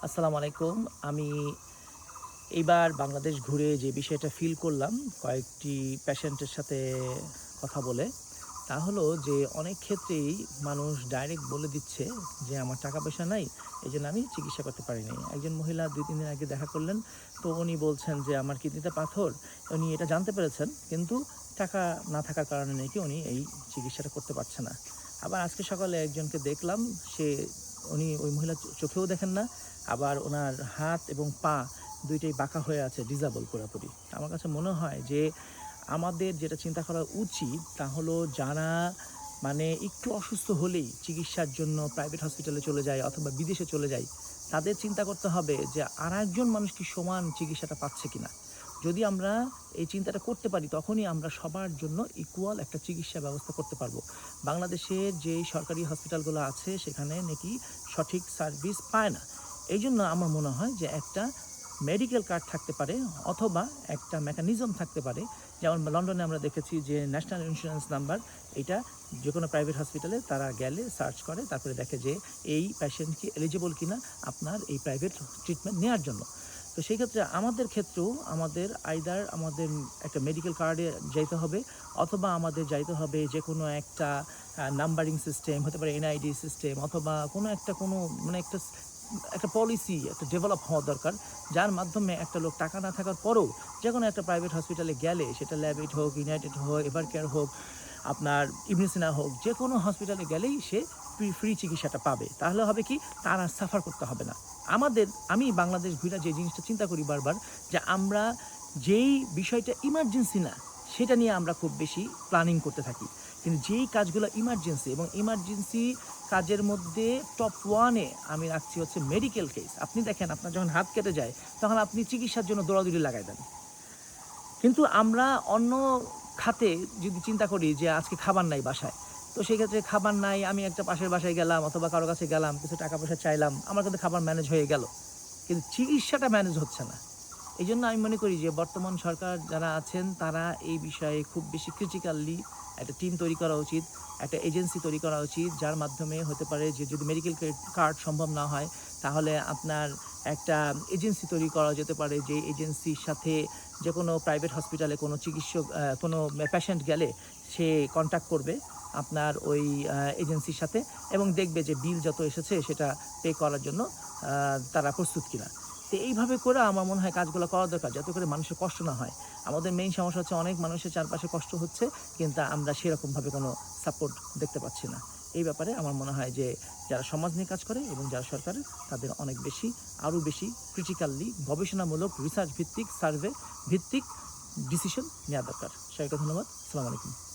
আসসালামু আলাইকুম। আমি এইবার বাংলাদেশ ঘুরে যে বিষয়টা ফিল করলাম কয়েকটি পেশেন্টের সাথে কথা বলে, তা হলো যে অনেক ক্ষেত্রেই মানুষ ডাইরেক্ট বলে দিচ্ছে যে আমার টাকা-পয়সা নাই, এজন্য আমি চিকিৎসা করতে পারি নাই। একজন মহিলা ২-৩ দিন আগে দেখা করলেন। তো উনি বলছেন যে আমার কিডনিতে পাথর। উনি এটা জানতে পেরেছেন কিন্তু টাকা না থাকার কারণে নাকি উনি এই চিকিৎসাটা করতে পারছে না। আবার আজকে সকালে একজনকে দেখলাম, উনি ওই মহিলা চোখেও দেখেন না, আবার ওনার হাত এবং পা ২ টাই বাঁকা হয়ে আছে, ডিসেবল পুরাপুরি। আমার কাছে মনে হয় যে আমাদের যেটা চিন্তা করা উচিত তা হলো যারা একটু অসুস্থ হলেই চিকিৎসার জন্য প্রাইভেট হসপিটালে চলে যায় অথবা বিদেশে চলে যায়, তাদের চিন্তা করতে হবে যে আরেকজন মানুষ কি সমান চিকিৎসাটা পাচ্ছে কিনা। যদি আমরা এই চিন্তাটা করতে পারি তখনই আমরা সবার জন্য ইকুয়াল একটা চিকিৎসা ব্যবস্থা করতে পারবো। বাংলাদেশের যে সরকারি হসপিটালগুলো আছে সেখানে নাকি সঠিক সার্ভিস পায় না। এই জন্য আমার মনে হয় যে একটা মেডিকেল কার্ড থাকতে পারে অথবা একটা মেকানিজম থাকতে পারে। যেমন লন্ডনে আমরা দেখেছি যে ন্যাশনাল ইন্স্যুরেন্স নাম্বার, এটা যে কোনো প্রাইভেট হসপিটালে তারা গেলে সার্চ করে, তারপরে দেখে যে এই পেশেন্ট কি এলিজিবল কিনা আপনার এই প্রাইভেট ট্রিটমেন্ট নেওয়ার জন্য। তো সেই ক্ষেত্রে আমাদের ক্ষেত্রেও আমাদের আমাদের একটা মেডিকেল কার্ডে যাইতে হবে, অথবা আমাদের যাইতে হবে যে কোনো একটা নাম্বারিং সিস্টেম হতে পারে, এনআইডি সিস্টেম, অথবা কোনো একটা একটা পলিসি একটা ডেভেলপ হওয়া দরকার, যার মাধ্যমে একটা লোক টাকা না থাকার পরেও যে কোনো একটা প্রাইভেট হসপিটালে গেলে, সেটা ল্যাবেট হোক, ইউনাইটেড হোক, এভারকেয়ার হোক, আপনার ইবনেসিনা হোক, যে কোনো হসপিটালে গেলেই সে ফ্রি চিকিৎসাটা পাবে। তাহলে হবে কি, তার আর সাফার করতে হবে না। আমি বাংলাদেশ ঘুরে যে জিনিসটা চিন্তা করি বারবার, যে আমরা যেই বিষয়টা ইমার্জেন্সি না সেটা নিয়ে আমরা খুব বেশি প্ল্যানিং করতে থাকি, কিন্তু যেই কাজগুলো ইমার্জেন্সি, এবং ইমার্জেন্সি কাজের মধ্যে টপ ওয়ানে আমি রাখছি হচ্ছে মেডিকেল কেস। আপনি দেখেন, আপনার যখন হাত কেটে যায় তখন আপনি চিকিৎসার জন্য দৌড়াদৌড়ি লাগাই দেন, কিন্তু আমরা অন্য খাতে যদি চিন্তা করি যে আজকে খাবার নাই বাসায়, তো সেই ক্ষেত্রে খাবার নাই, আমি একটা পাশের বাসায় গেলাম অথবা কারো কাছে গেলাম, কিছু টাকা পয়সা চাইলাম, আমার কিন্তু খাবার ম্যানেজ হয়ে গেল, কিন্তু চিকিৎসাটা ম্যানেজ হচ্ছে না। এই জন্য আমি মনে করি যে বর্তমান সরকার যারা আছেন তারা এই বিষয়ে খুব বেশি ক্রিটিক্যালি একটা টিম তৈরি করা উচিত, একটা এজেন্সি তৈরি করা উচিত, যার মাধ্যমে হতে পারে যে যদি মেডিকেল কার্ড সম্ভব না হয় তাহলে আপনার একটা এজেন্সি তৈরি করা যেতে পারে, যে এজেন্সির সাথে যে কোনো প্রাইভেট হসপিটালে কোনো চিকিৎসক কোনো পেশেন্ট গেলে সে কন্ট্যাক্ট করবে আপনার ওই এজেন্সির সাথে, এবং দেখবে যে বিল যত এসেছে সেটা পে করার জন্য তারা প্রস্তুত কিনা। তো এইভাবে করে আমার মনে হয় কাজগুলো করা দরকার, যাতে করে মানুষের কষ্ট না হয়। আমাদের মেইন সমস্যা হচ্ছে অনেক মানুষের চারপাশে কষ্ট হচ্ছে, কিন্তু আমরা সেরকমভাবে কোনো সাপোর্ট দেখতে পাচ্ছি না। এই ব্যাপারে আমার মনে হয় যে যারা সমাজ নিয়ে কাজ করে এবং যারা সরকারের, তাদের অনেক বেশি, আরও বেশি ক্রিটিক্যালি গবেষণামূলক রিসার্চ ভিত্তিক, সার্ভে ভিত্তিক ডিসিশন নেওয়া দরকার। সবাইকে ধন্যবাদ। আসসালামু আলাইকুম।